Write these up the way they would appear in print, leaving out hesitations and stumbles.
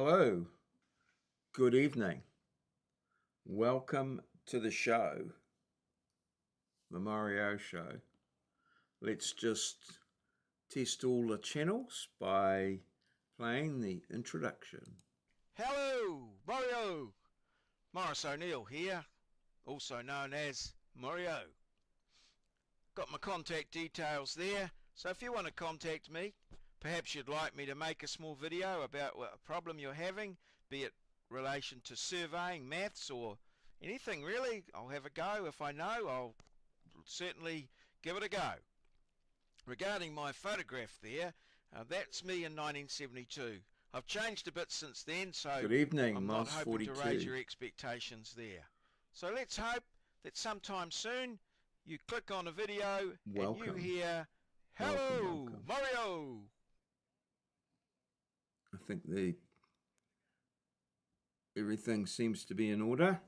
Hello, good evening. Welcome to the show, the Maurieo show. Let's just test all the channels by playing the introduction. Hello, Maurieo! Morris O'Neill here, also known as Maurieo. Got my contact details there, so if you want to contact me, perhaps you'd like me to make a small video about a problem you're having, be it relation to surveying, maths, or anything really, I'll have a go. If I know, I'll certainly give it a go. Regarding my photograph there, that's me in 1972. I've changed a bit since then, so Good evening, I'm not hoping to raise 42. your expectations there. So let's hope that sometime soon you click on a video Welcome. and you hear, "Hello, Welcome. Maurieo!" I think everything seems to be in order.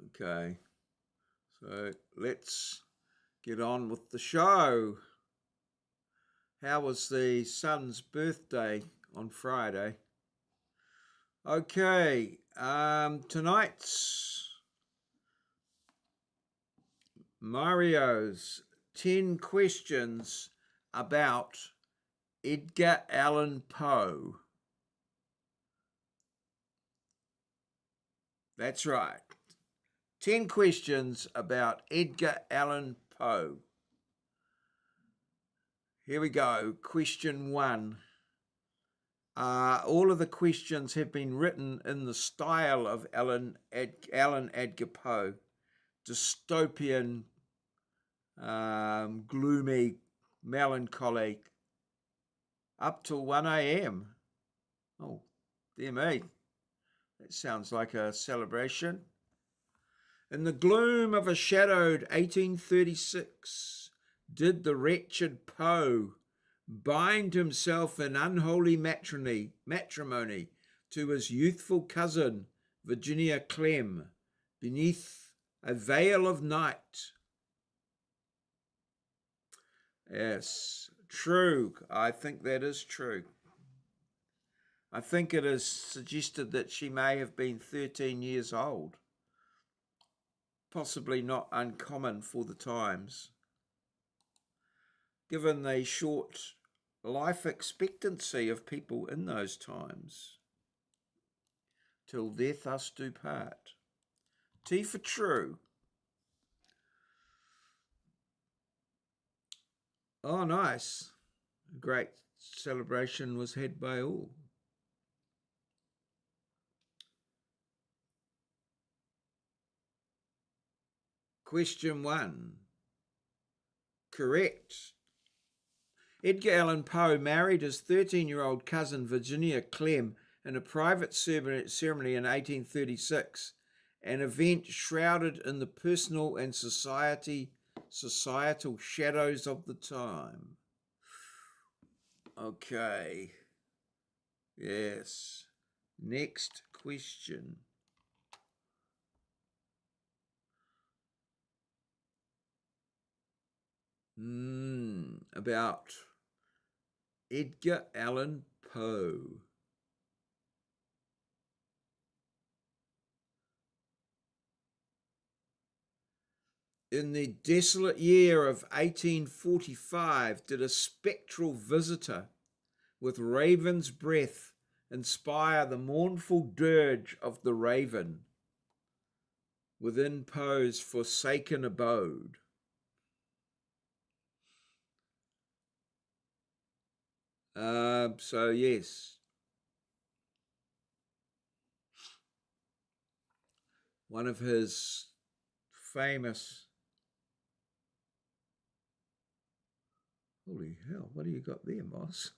Okay, so let's get on with the show. How was the son's birthday on Friday? Okay, tonight's Mario's 10 questions about Edgar Allan Poe. That's right. 10 questions about Edgar Allan Poe. Here we go. Question 1. All of the questions have been written in the style of Alan Edgar Poe. Dystopian, gloomy, melancholy, up till 1 a.m. Oh, dear me. That sounds like a celebration. In the gloom of a shadowed 1836, did the wretched Poe bind himself in unholy matrimony to his youthful cousin, Virginia Clem, beneath a veil of night? Yes, true. I think that is true. I think it is suggested that she may have been 13 years old. Possibly not uncommon for the times, given the short life expectancy of people in those times. Till death us do part. T for true. Oh, nice. A great celebration was had by all. Question 1. Correct. Edgar Allan Poe married his 13-year-old cousin Virginia Clem in a private ceremony in 1836, an event shrouded in the personal and societal shadows of the time. Okay. Yes. Next question. About Edgar Allan Poe. In the desolate year of 1845, did a spectral visitor with raven's breath inspire the mournful dirge of the raven within Poe's forsaken abode? So yes, one of his famous, holy hell, what do you got there, Moss?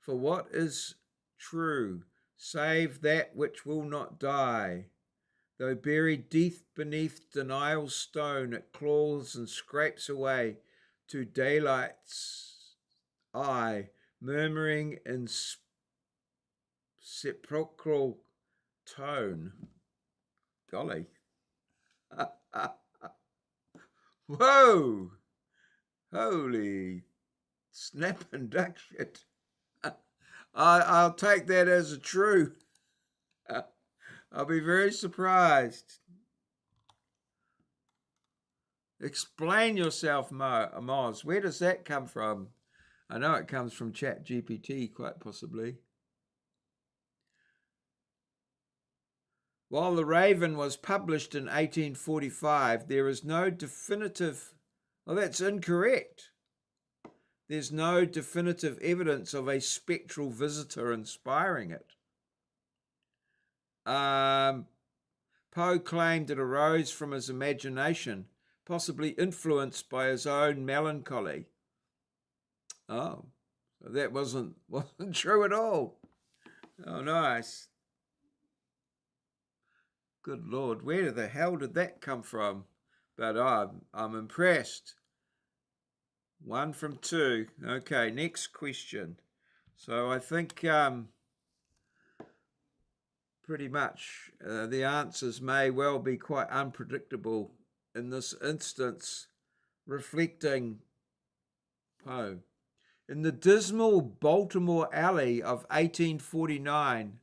For what is true, save that which will not die, though buried deep beneath denial's stone, it claws and scrapes away to daylight's eye, murmuring in sepulchral tone. Golly. Whoa! Holy snap and duck shit. I'll take that as a true. I'll be very surprised. Explain yourself, Moz. Where does that come from? I know it comes from ChatGPT, quite possibly. While The Raven was published in 1845, there is no definitive... Well, that's incorrect. There's no definitive evidence of a spectral visitor inspiring it. Poe claimed it arose from his imagination, possibly influenced by his own melancholy. Oh, so that wasn't true at all. Oh, nice. Good Lord, where the hell did that come from? But I'm impressed. 1 from 2. Okay, next question. So I think pretty much the answers may well be quite unpredictable in this instance, reflecting Poe. In the dismal Baltimore alley of 1849,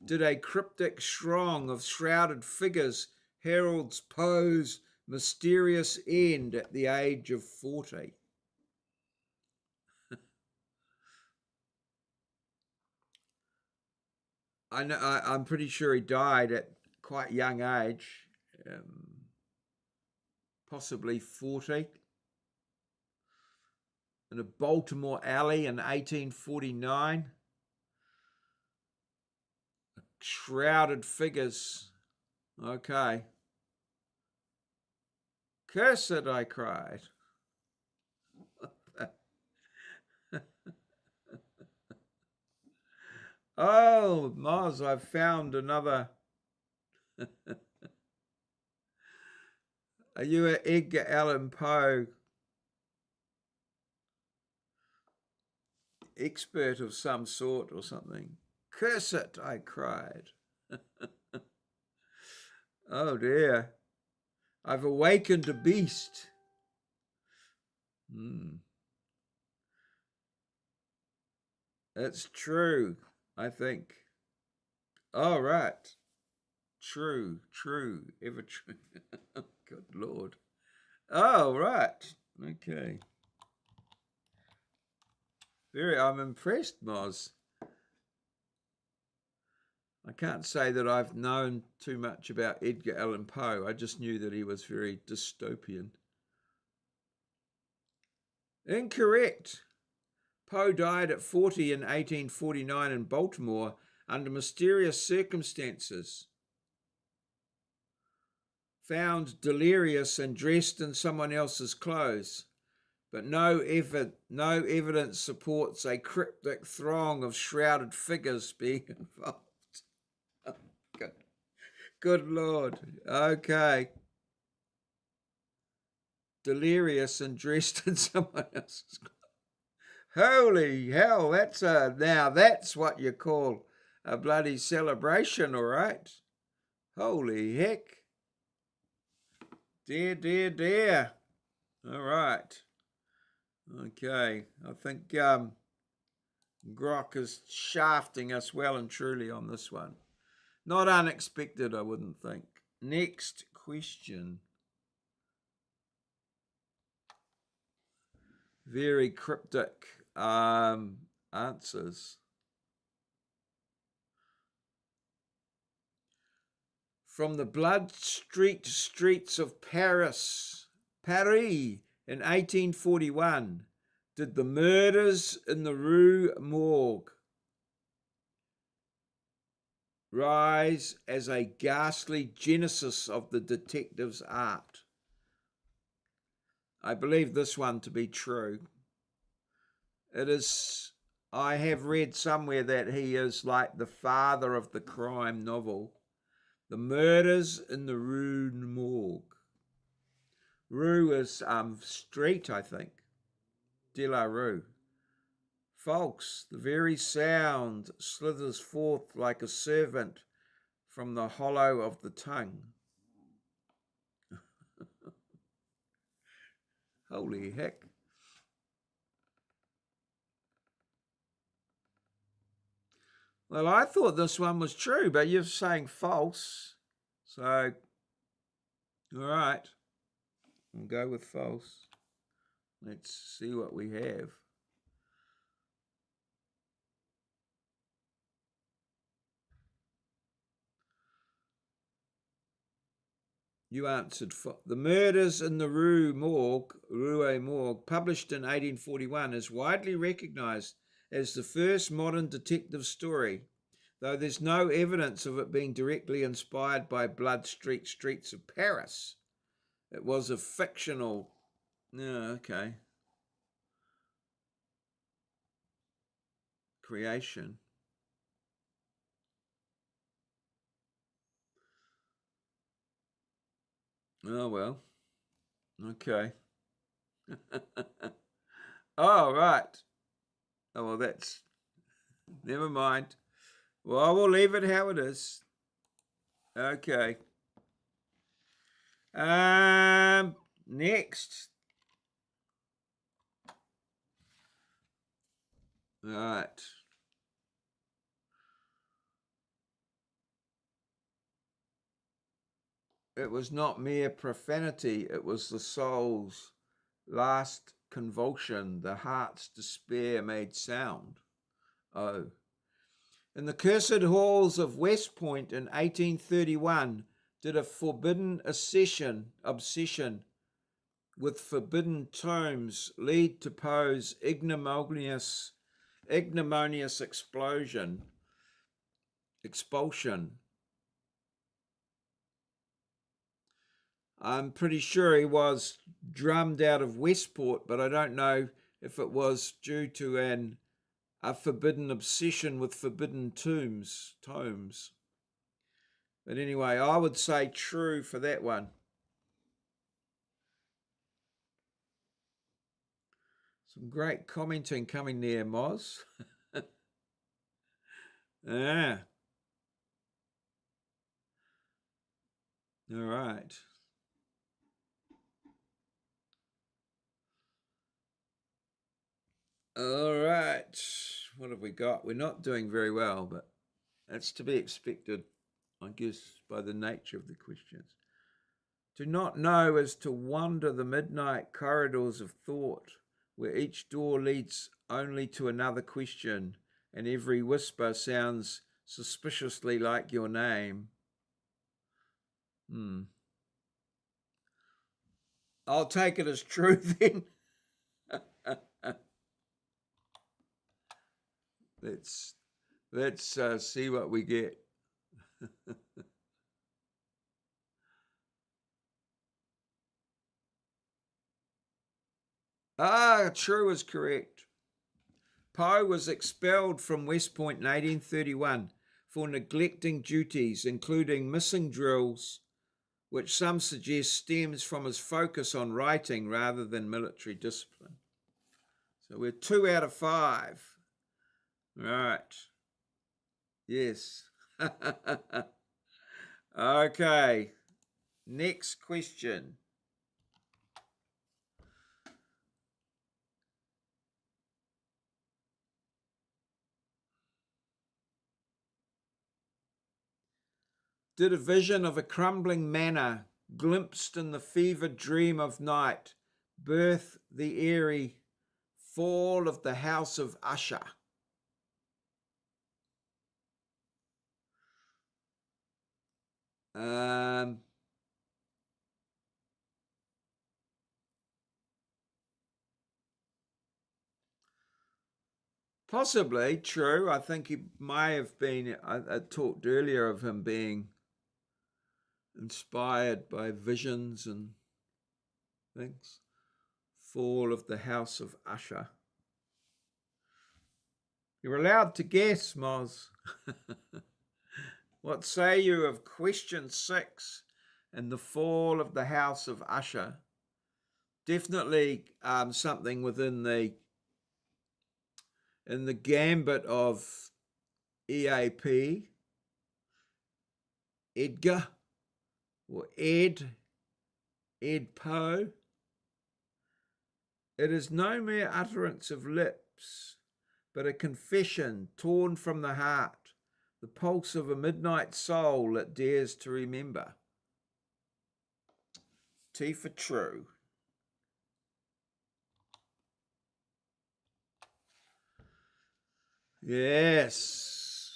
did a cryptic throng of shrouded figures herald Poe's mysterious end at the age of 40. I'm pretty sure he died at quite a young age, possibly 40, in a Baltimore alley in 1849. Shrouded figures. Okay. Curse it, I cried. Oh, Mars, I've found another. Are you an Edgar Allan Poe expert of some sort or something? Curse it, I cried. Oh dear. I've awakened a beast. It's true, I think. All right. True, ever true. Good Lord. Oh, right. Okay. I'm impressed, Moz. I can't say that I've known too much about Edgar Allan Poe. I just knew that he was very dystopian. Incorrect. Poe died at 40 in 1849 in Baltimore under mysterious circumstances. Found delirious and dressed in someone else's clothes, but no evidence supports a cryptic throng of shrouded figures being involved. Good Lord. Okay. Delirious and dressed in someone else's clothes. Holy hell, now that's what you call a bloody celebration, all right? Holy heck. Dear. All right. Okay, I think Grok is shafting us well and truly on this one. Not unexpected, I wouldn't think. Next question. Very cryptic answers. From the blood-streaked streets of Paris in 1841, did the murders in the Rue Morgue rise as a ghastly genesis of the detective's art? I believe this one to be true. It is, I have read somewhere that he is like the father of the crime novel. The murders in the Rue Morgue. Rue is street, I think. De la Rue. Folks, the very sound slithers forth like a servant from the hollow of the tongue. Holy heck. Well, I thought this one was true, but you're saying false. So, all right, we'll go with false. Let's see what we have. You answered the murders in the Rue Morgue, published in 1841, is widely recognised as the first modern detective story, though there's no evidence of it being directly inspired by Blood Streets of Paris. It was a fictional. Okay. Creation. Oh, well. Okay. Oh, right. Oh, well, that's. Never mind. Well, I will leave it how it is. Okay. Next. Right. It was not mere profanity, it was the soul's last convulsion, the heart's despair made sound. Oh. In the cursed halls of West Point in 1831, did a forbidden obsession with forbidden tomes lead to Poe's ignominious expulsion. I'm pretty sure he was drummed out of Westport, but I don't know if it was due to a forbidden obsession with forbidden tomes. But anyway, I would say true for that one. Some great commenting coming there, Moz. Yeah. All right. All right. What have we got? We're not doing very well, but that's to be expected, I guess, by the nature of the questions. To not know is to wander the midnight corridors of thought, where each door leads only to another question, and every whisper sounds suspiciously like your name. I'll take it as true then. Let's see what we get. True is correct. Poe was expelled from West Point in 1831 for neglecting duties, including missing drills, which some suggest stems from his focus on writing rather than military discipline. So we're 2 out of 5. Right. Yes. Okay. Next question. Did a vision of a crumbling manor, glimpsed in the fevered dream of night, birth the eerie fall of the house of Usher? Possibly true. I think he may have been. I talked earlier of him being inspired by visions and things. Fall of the house of Usher. You're allowed to guess, Moz. What say you of question 6 and the fall of the house of Usher? Definitely something within the gambit of EAP, Edgar, or Ed Poe. It is no mere utterance of lips, but a confession torn from the heart, The pulse of a midnight soul that dares to remember. T for true. Yes.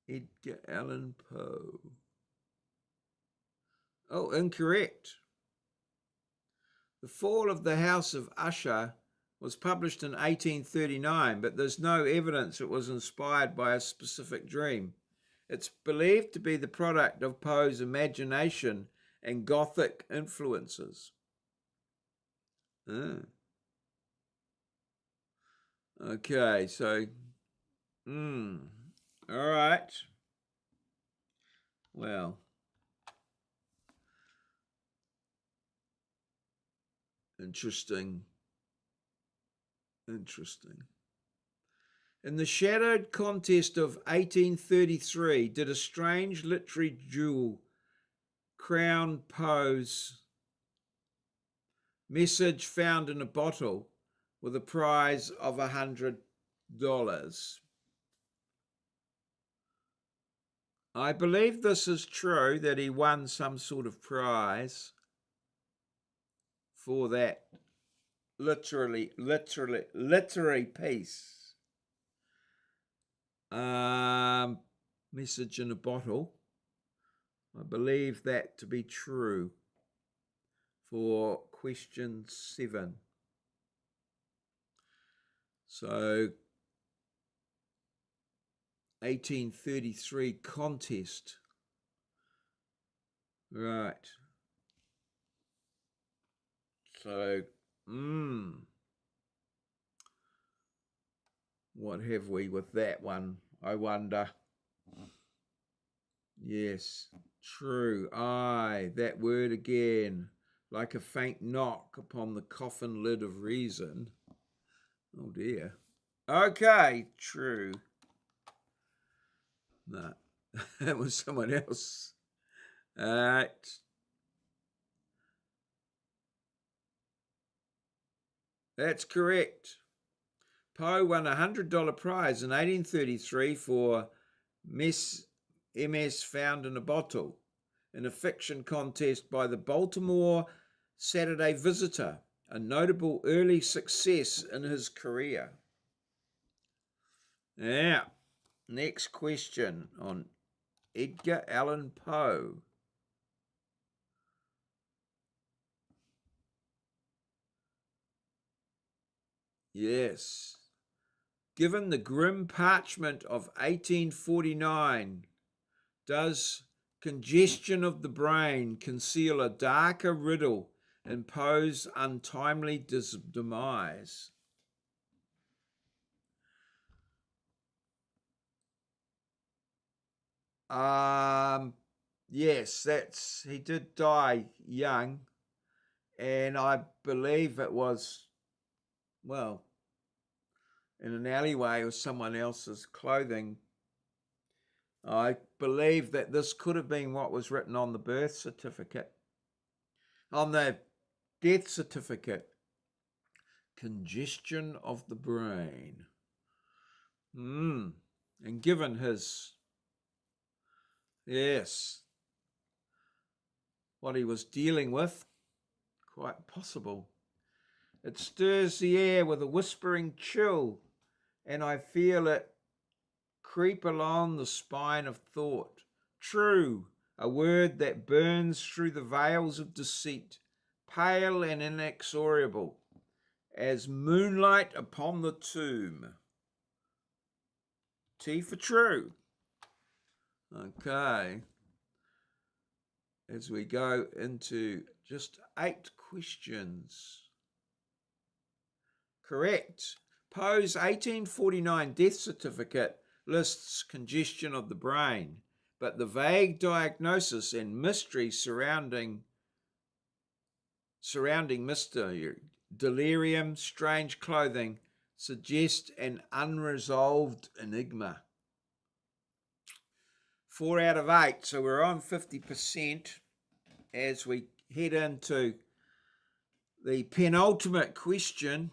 Edgar Allan Poe. Oh, incorrect. The Fall of the House of Usher was published in 1839, but there's no evidence it was inspired by a specific dream. It's believed to be the product of Poe's imagination and Gothic influences. Okay, so, all right. Well, interesting. In the shadowed contest of 1833, did a strange literary jewel crown Poe's Message Found in a Bottle with a prize of $100? I believe this is true, that he won some sort of prize for that literary piece. Message in a Bottle. I believe that to be true for question 7. So 1833 contest. Right. So, what have we with that one, I wonder? Yes, true. Aye, that word again, like a faint knock upon the coffin lid of reason. Oh dear. Okay, true. No, that was someone else. That's correct. Poe won a $100 prize in 1833 for MS Found in a Bottle in a fiction contest by the Baltimore Saturday Visitor, a notable early success in his career. Now, next question on Edgar Allan Poe. Yes. Given the grim parchment of 1849, does congestion of the brain conceal a darker riddle in Poe's untimely demise? Yes, he did die young, and I believe it was, well, in an alleyway with someone else's clothing. I believe that this could have been what was written on the birth certificate, on the death certificate. Congestion of the brain. And given his, what he was dealing with, quite possible. It stirs the air with a whispering chill, and I feel it creep along the spine of thought. True, a word that burns through the veils of deceit, pale and inexorable, as moonlight upon the tomb. T for true. Okay. As we go into just 8 questions. Correct. Poe's 1849 death certificate lists congestion of the brain, but the vague diagnosis and mystery surrounding Mr. Delirium, strange clothing, suggest an unresolved enigma. 4 out of 8, so we're on 50% as we head into the penultimate question.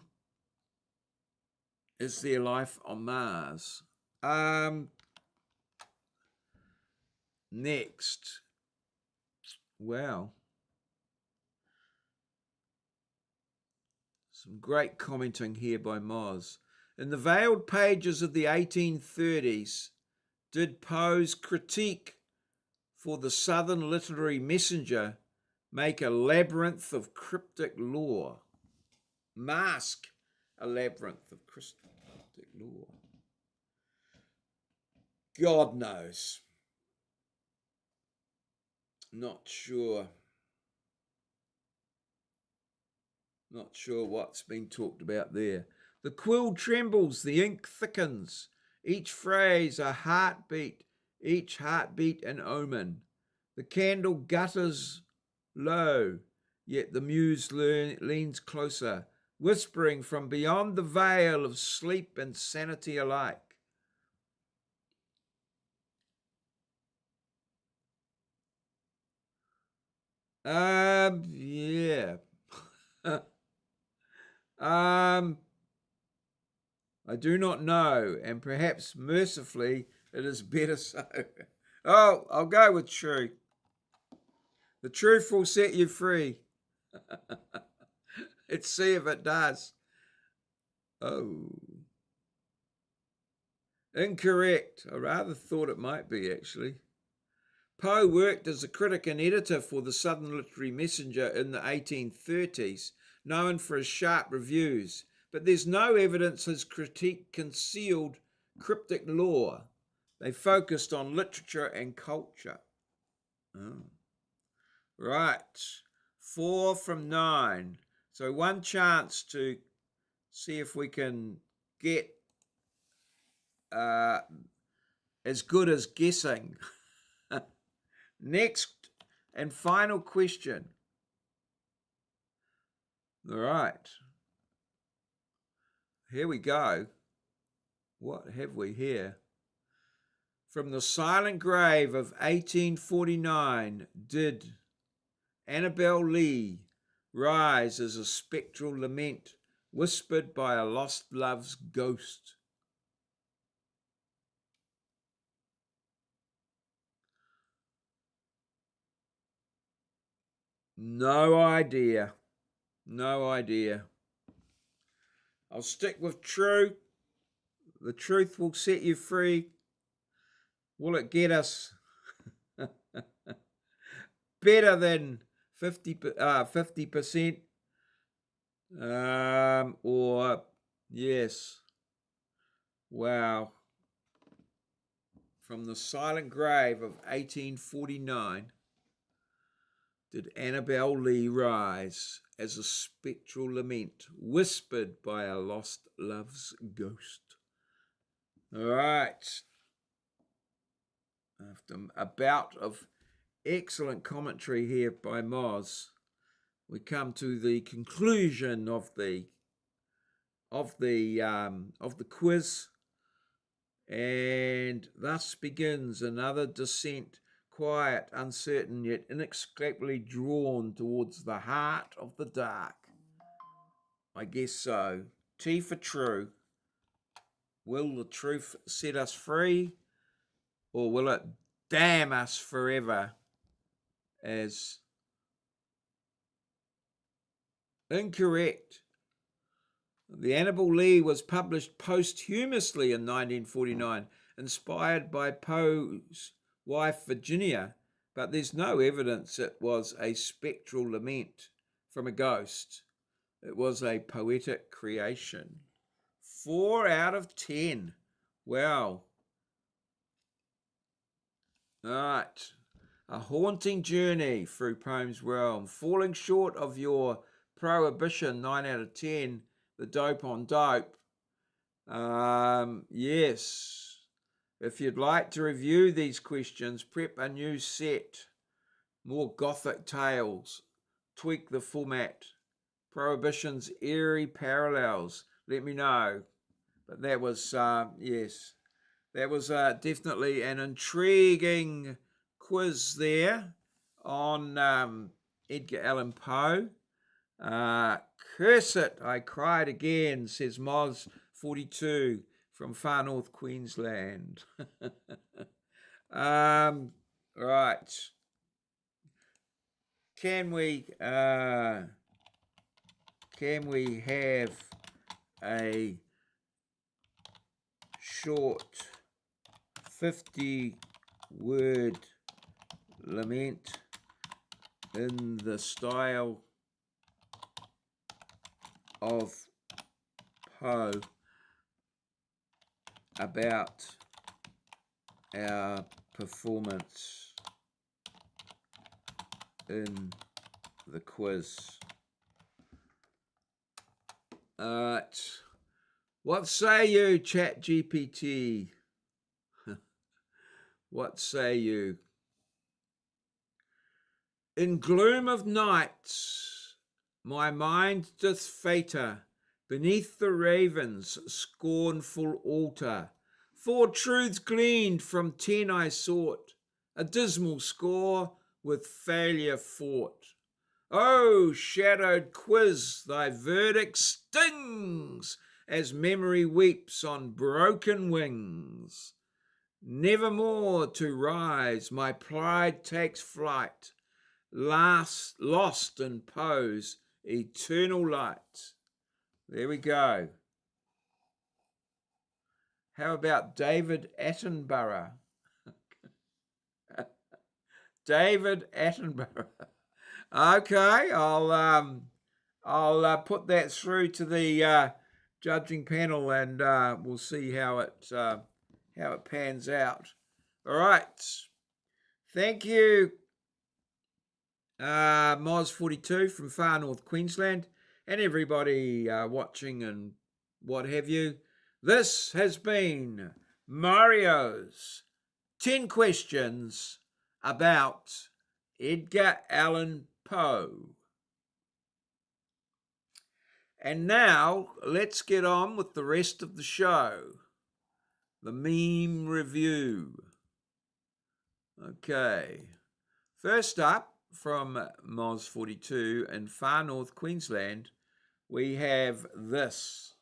Is there life on Mars? Next. Wow. Some great commenting here by Moz. In the veiled pages of the 1830s, did Poe's critique for the Southern Literary Messenger make a labyrinth of cryptic lore? Mask a labyrinth of cryptic lore. God knows. Not sure. Not sure what's been talked about there. The quill trembles, the ink thickens, each phrase a heartbeat, each heartbeat an omen. The candle gutters low, yet the muse leans closer, whispering from beyond the veil of sleep and sanity alike. Yeah. I do not know, and perhaps mercifully it is better so. Oh, I'll go with true. The truth will set you free. Let's see if it does. Oh. Incorrect. I rather thought it might be, actually. Poe worked as a critic and editor for the Southern Literary Messenger in the 1830s, known for his sharp reviews, but there's no evidence his critique concealed cryptic lore. They focused on literature and culture. Oh. Right, 4 from 9. So one chance to see if we can get as good as guessing. Next and final question. All right. Here we go. What have we here? From the silent grave of 1849, did Annabel Lee rise as a spectral lament whispered by a lost love's ghost? No idea. No idea. I'll stick with true. The truth will set you free. Will it get us better than 50%? Or yes. Wow. From the silent grave of 1849, did Annabel Lee rise as a spectral lament whispered by a lost love's ghost? All right. After a bout of excellent commentary here by Moz, we come to the conclusion of the quiz, and thus begins another descent, quiet, uncertain, yet inexplicably drawn towards the heart of the dark. I guess so. T for true. Will the truth set us free, or will it damn us forever as incorrect? The Annabel Lee was published posthumously in 1949, inspired by Poe's wife Virginia, but there's no evidence it was a spectral lament from a ghost. It was a poetic creation. 4 out of 10. Wow. All right. A haunting journey through Poe's realm. Falling short of your prohibition, 9 out of 10. The dope on dope. Yes. If you'd like to review these questions, prep a new set. More gothic tales. Tweak the format. Prohibition's eerie parallels. Let me know. But that was, yes, that was definitely an intriguing quiz there on Edgar Allan Poe. Curse it, I cried again, says Moz42 from far north Queensland. Right. Can we have a short 50-word lament in the style of Poe about our performance in the quiz? What say you, ChatGPT? What say you? In gloom of nights, my mind doth fater beneath the raven's scornful altar. 4 truths gleaned from 10 I sought, a dismal score with failure fought. Oh, shadowed quiz, thy verdict stings as memory weeps on broken wings. Nevermore to rise, my pride takes flight, lost in Poe's eternal light. There we go. How about David Attenborough? David Attenborough. Okay, I'll put that through to the judging panel, and we'll see how it pans out. All right. Thank you, Moz42 from far north Queensland, and everybody watching and what have you. This has been Mario's 10 questions about Edgar Allan Poe. And now let's get on with the rest of the show. The meme review. Okay. First up, from Moz42 in far north Queensland, we have this.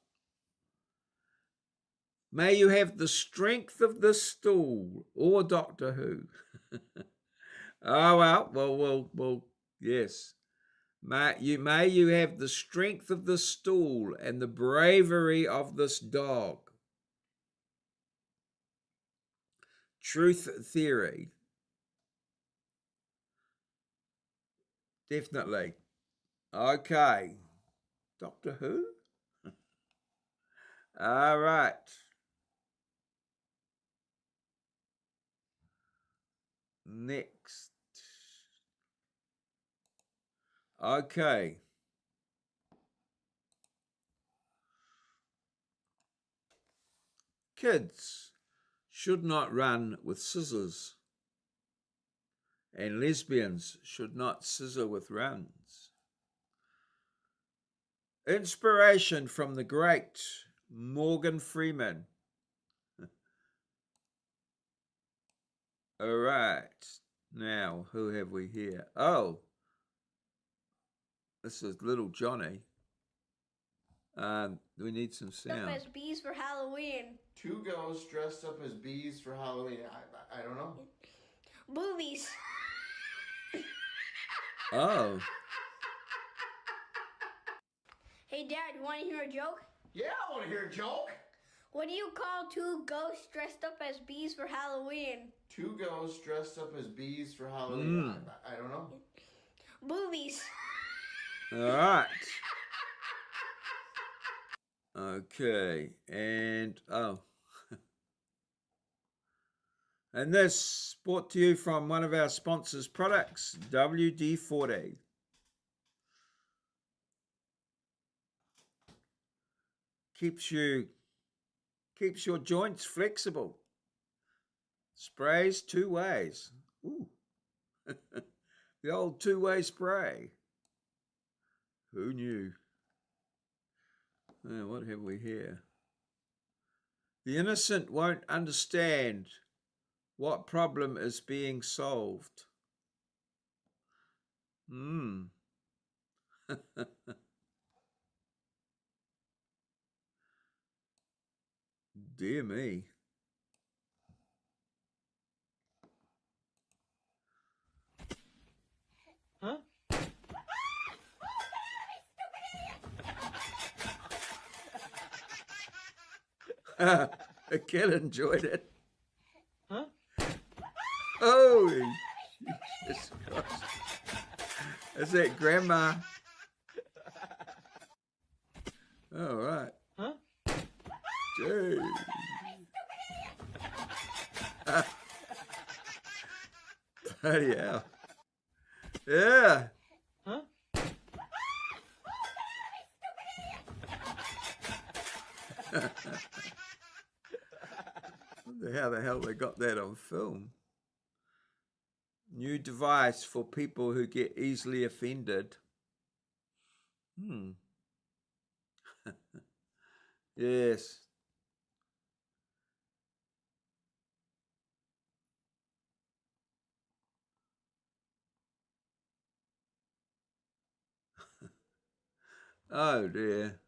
May you have the strength of this stool, or Doctor Who. Oh, well, yes. May you have the strength of this stool and the bravery of this dog. Truth theory. Definitely. Okay. Doctor Who? All right. Next. Okay. Kids should not run with scissors, and lesbians should not scissor with runs. Inspiration from the great Morgan Freeman. All right. Now, who have we here? Oh, this is little Johnny. We need some sound. Dressed up as bees for Halloween. 2 girls dressed up as bees for Halloween. I don't know. Movies. Oh. Hey, Dad, you want to hear a joke? Yeah, I want to hear a joke. What do you call 2 ghosts dressed up as bees for Halloween? 2 girls dressed up as bees for Halloween. I don't know. Movies. All right. Okay, and and this brought to you from one of our sponsors' products, WD-40. Keeps your joints flexible. Sprays 2 ways. Ooh. The old 2-way spray. Who knew? Oh, what have we here? The innocent won't understand what problem is being solved. Dear me. Huh? The kid enjoyed it. Huh? Holy Jesus Christ. Is that Grandma? All right. Huh? Jeez. Bloody hell. Yeah. Huh? Wonder how the hell they got that on film. New device for people who get easily offended. Yes. Oh dear.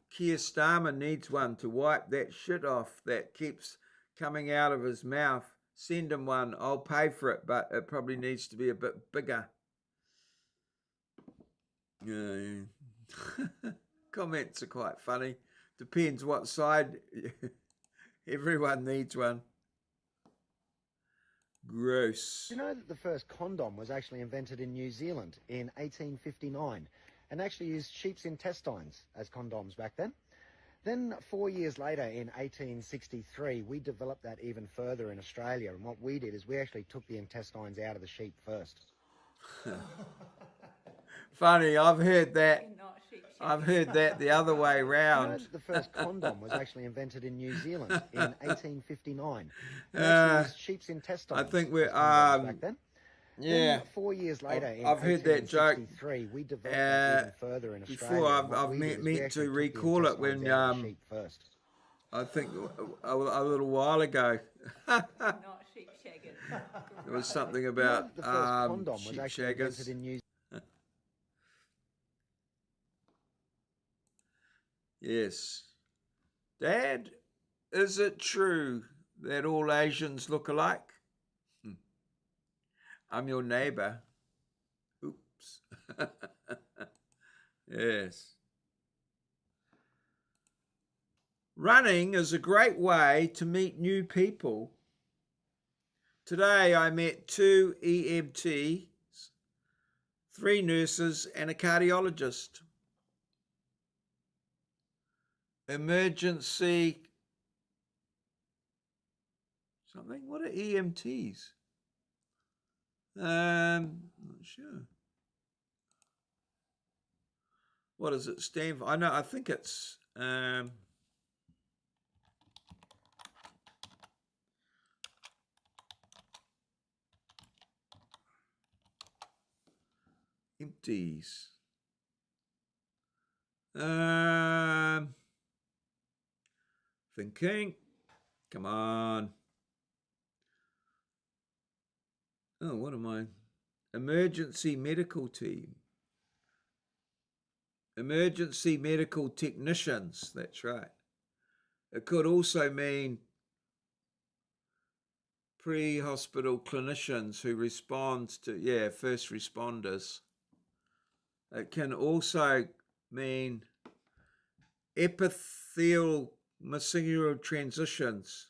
Keir Starmer needs one to wipe that shit off that keeps coming out of his mouth. Send him one. I'll pay for it, but it probably needs to be a bit bigger. Yeah. Comments are quite funny. Depends what side. Everyone needs one. Gross. Do you know that the first condom was actually invented in New Zealand in 1859 and actually used sheep's intestines as condoms back then? Then 4 years later in 1863, we developed that even further in Australia. And what we did is we actually took the intestines out of the sheep first. Funny, I've heard that. I've heard that the other way Do you know round. that the first condom was actually invented in New Zealand in 1859 and actually used sheep's intestines I think we're as condoms back then? yeah. Then 4 years later, in I've heard that joke 1863, we developed that even further in before. Australia. And what I've we did is we meant actually to took the recall it when intestines out of the sheep first. I think a little while ago. Not sheep shagging. There was something You know about that the first condom sheep was actually shaggers. invented in New Yes. Dad, is it true that all Asians look alike? I'm your neighbor. Oops. Yes. Running is a great way to meet new people. Today I met 2 EMTs, 3 nurses, and a cardiologist. Emergency something? What are EMTs? Not sure. What does it stand for? I think it's empties. Thinking. Come on. Oh, what am I? Emergency medical team. Emergency medical technicians. That's right. It could also mean pre-hospital clinicians who respond to, first responders. It can also mean epithelial meningeal transitions,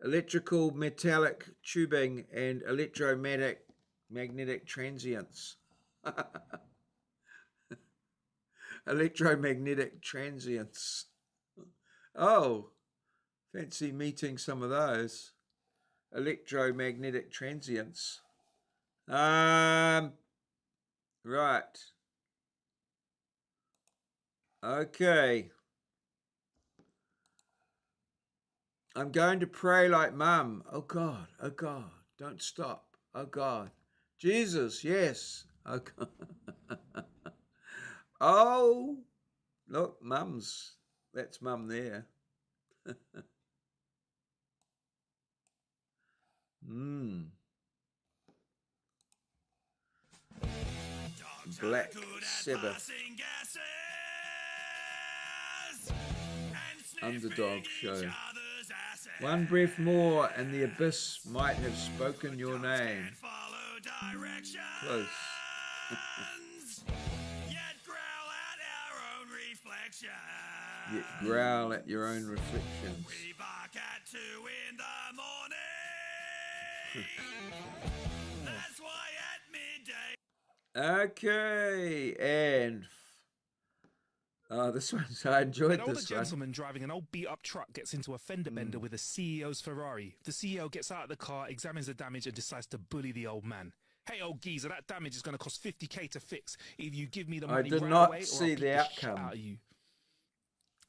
electrical metallic tubing, and electromagnetic transients. Electromagnetic transients. Oh, fancy meeting some of those. Electromagnetic transients. Right. Okay. I'm going to pray like Mum. Oh God, don't stop. Oh God. Jesus, yes. Oh God. Oh, look, Mum's. That's Mum there. Black Sabbath. underdog show. One breath more and the abyss might have spoken your name. Close. Yet growl at your own reflections. We bark at 2 in the morning. That's why at midday. Okay, and this one's, I enjoyed An older this one. gentleman driving an old beat-up truck gets into a fender bender with the CEO's Ferrari. The CEO gets out of the car, examines the damage, and decides to bully the old man. Hey, old geezer, that damage is going to cost $50K to fix. Either you give me the money did right not away, or see I'll beat the shit outcome. out of you.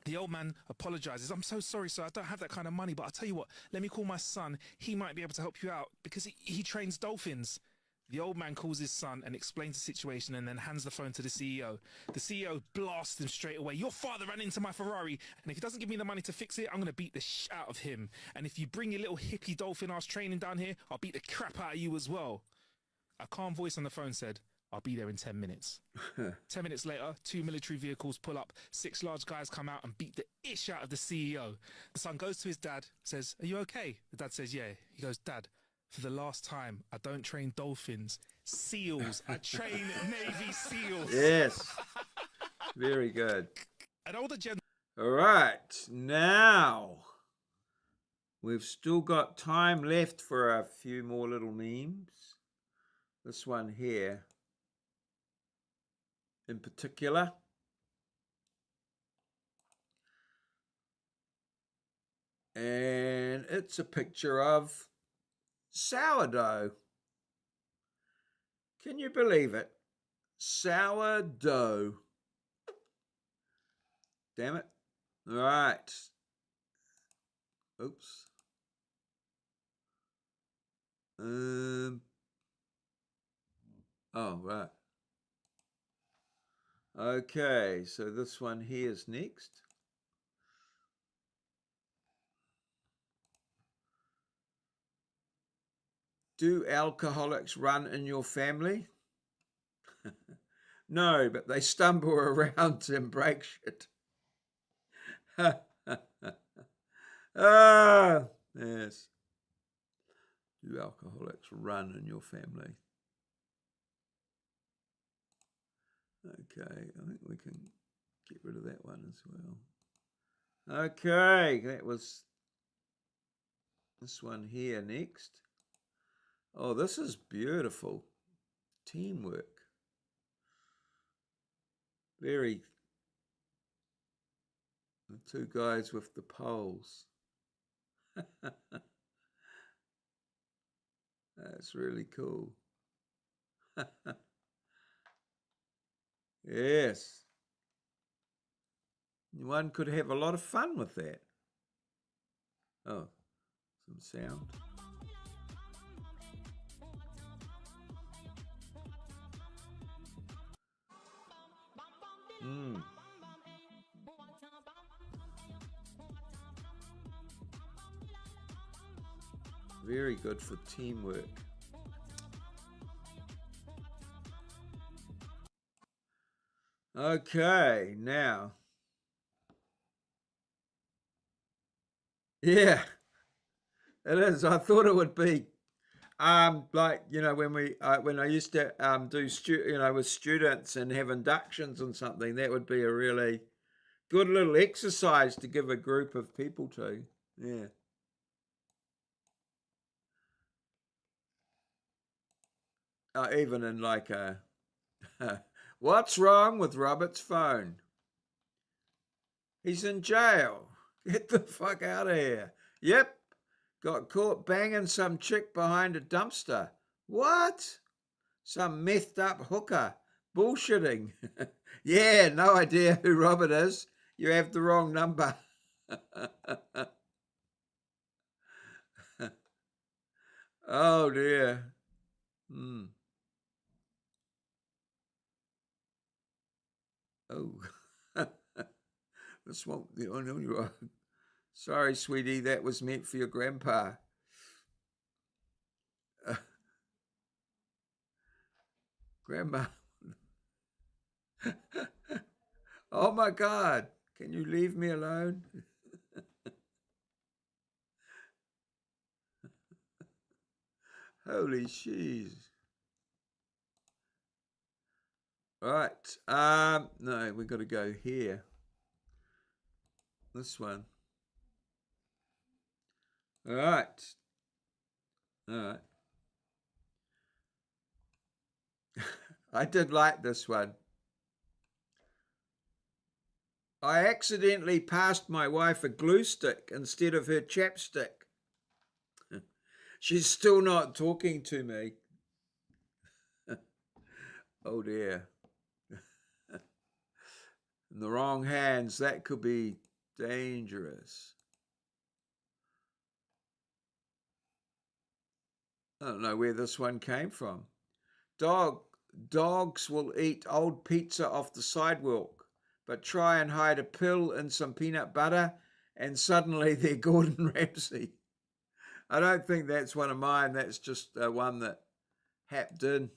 The old man apologizes. I'm so sorry, sir. I don't have that kind of money, but I'll tell you what, let me call my son. He might be able to help you out because he trains dolphins. The old man calls his son and explains the situation and then hands the phone to the CEO. The CEO blasts him straight away. Your father ran into my Ferrari, and if he doesn't give me the money to fix it, I'm going to beat the shit out of him. And if you bring your little hippie dolphin-ass training down here, I'll beat the crap out of you as well. A calm voice on the phone said, I'll be there in 10 minutes. 10 minutes later, 2 military vehicles pull up, 6 large guys come out and beat the ish out of the CEO. The son goes to his dad, says, are you okay? The dad says, yeah. He goes, Dad, for the last time, I don't train dolphins, seals. I train Navy SEALs. Yes. Very good. An older gentleman. All right, now we've still got time left for a few more little memes. This one here in particular. And it's a picture of sourdough. Can you believe it? Sourdough. Damn it. All right. Oops. Oh, right. Okay, so this one here is next. Do alcoholics run in your family? No, but they stumble around and break shit. Ah, yes. Do alcoholics run in your family? Okay, I think we can get rid of that one as well. Okay, that was this one here next. Oh, this is beautiful. Teamwork. Very. The 2 guys with the poles. That's really cool. Yes. One could have a lot of fun with that. Oh, some sound. Very good for teamwork. Okay, now. Yeah, it is. I thought it would be like, you know, when I used to do with students and have inductions and something, that would be a really good little exercise to give a group of people to. Yeah. Even in like a, what's wrong with Robert's phone? He's in jail. Get the fuck out of here. Yep. Got caught banging some chick behind a dumpster. What? Some methed up hooker. Bullshitting. Yeah, no idea who Robert is. You have the wrong number. Oh dear. Oh. This won't. Oh no, you are. Sorry, sweetie. That was meant for your grandpa. Grandma. Oh my God. Can you leave me alone? Holy cheese. Right. No, we've got to go here. This one. All right. All right. I did like this one. I accidentally passed my wife a glue stick instead of her chapstick. She's still not talking to me. Oh dear. In the wrong hands, that could be dangerous. I don't know where this one came from. Dogs will eat old pizza off the sidewalk, but try and hide a pill in some peanut butter, and suddenly they're Gordon Ramsay. I don't think that's one of mine. That's just one that happed in.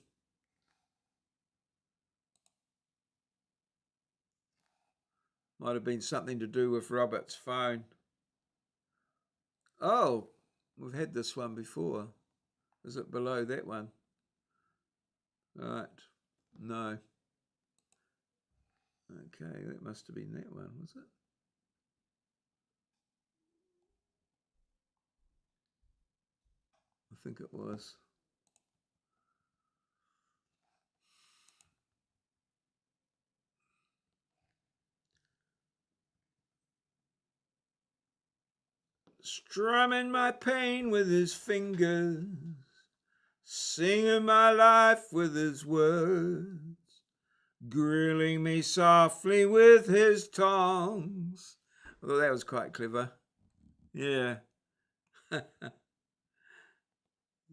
Might have been something to do with Robert's phone. Oh, we've had this one before. Is it below that one? Right. No. Okay, that must have been that one, was it? I think it was. Strumming my pain with his fingers, singing my life with his words, grilling me softly with his tongs. Well, that was quite clever. Yeah.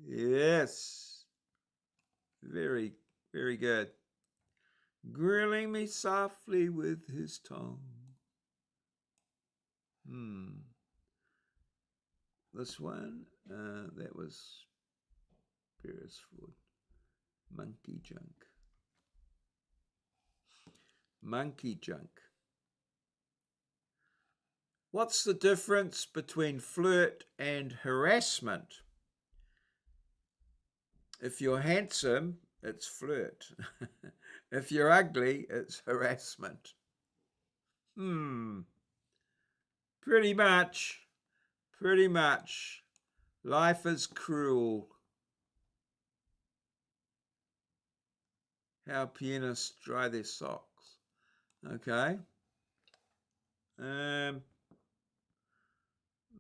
Yes. Very, very good. Grilling me softly with his tongue. This one, that was Beresford. Monkey junk. Monkey junk. What's the difference between flirt and harassment? If you're handsome, it's flirt. If you're ugly, it's harassment. Pretty much. Pretty much. Life is cruel. How pianists dry their socks. Okay.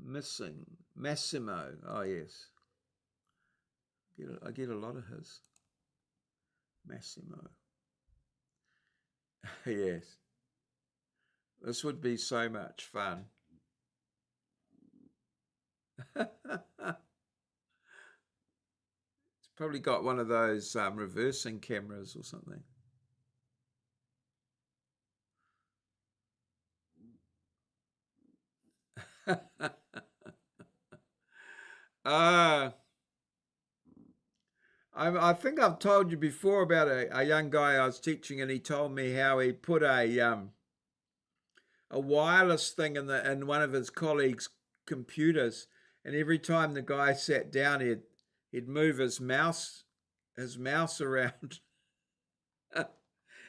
Missing. Massimo. Oh, yes. I get a lot of his. Massimo. Yes. This would be so much fun. It's probably got one of those reversing cameras or something. I think I've told you before about a young guy I was teaching, and he told me how he put a wireless thing in one of his colleagues' computers, and every time the guy sat down, he'd move his mouse around.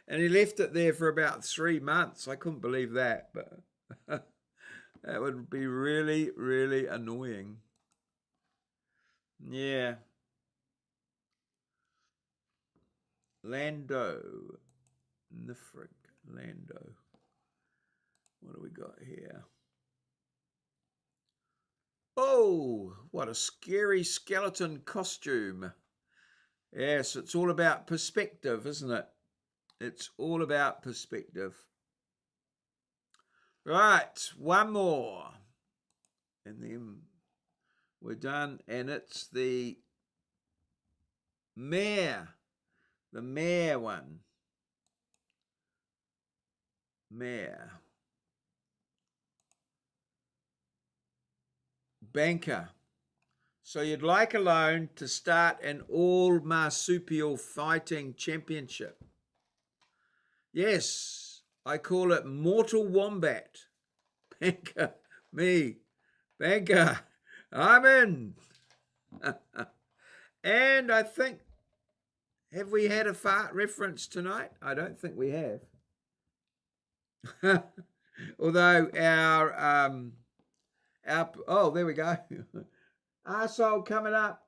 And he left it there for about 3 months. I couldn't believe that, but that would be really, really annoying. Yeah. Lando. Nifrig. Lando. What do we got here? Oh, what a scary skeleton costume. Yes, it's all about perspective, isn't it? It's all about perspective. Right, one more. And then we're done. And it's the mayor. The mayor one. Mayor. Banker. So you'd like a loan to start an all-marsupial fighting championship. Yes, I call it Mortal Wombat. Banker, me, Banker, I'm in. And I think, have we had a fart reference tonight? I don't think we have. Although our oh, there we go. Arsehole coming up.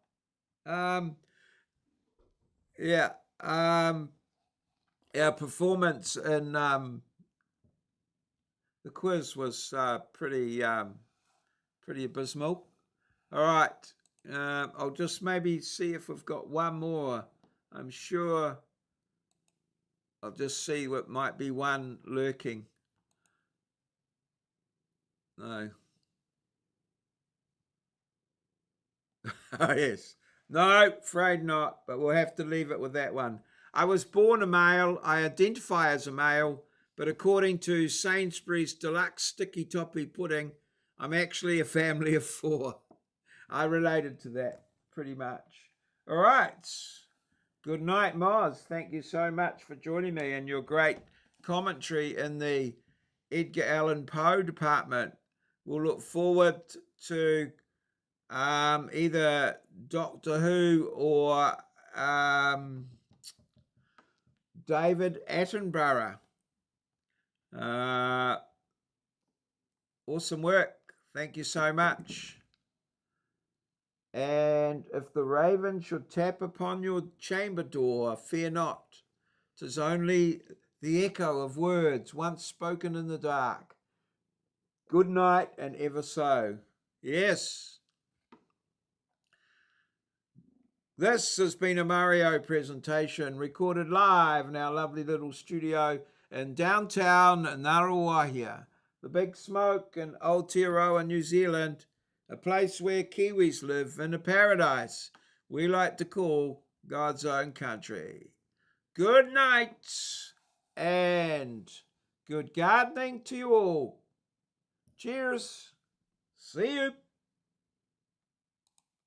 Yeah. Our performance in the quiz was pretty abysmal. All right. I'll just maybe see if we've got one more. I'm sure I'll just see what might be one lurking. No. Oh, yes. No, afraid not, but we'll have to leave it with that one. I was born a male. I identify as a male, but according to Sainsbury's Deluxe Sticky Toppy Pudding, I'm actually a family of 4. I related to that pretty much. All right. Good night, Moz. Thank you so much for joining me and your great commentary in the Edgar Allan Poe department. We'll look forward to either Doctor Who or David Attenborough. Awesome work. Thank you so much. And if the raven should tap upon your chamber door, fear not. 'Tis only the echo of words once spoken in the dark. Good night, and ever so. Yes. This has been a Maurieo presentation recorded live in our lovely little studio in downtown Ngaruawahia, the Big Smoke in Aotearoa, New Zealand, a place where Kiwis live in a paradise we like to call God's own country. Good night and good gardening to you all. Cheers. See you.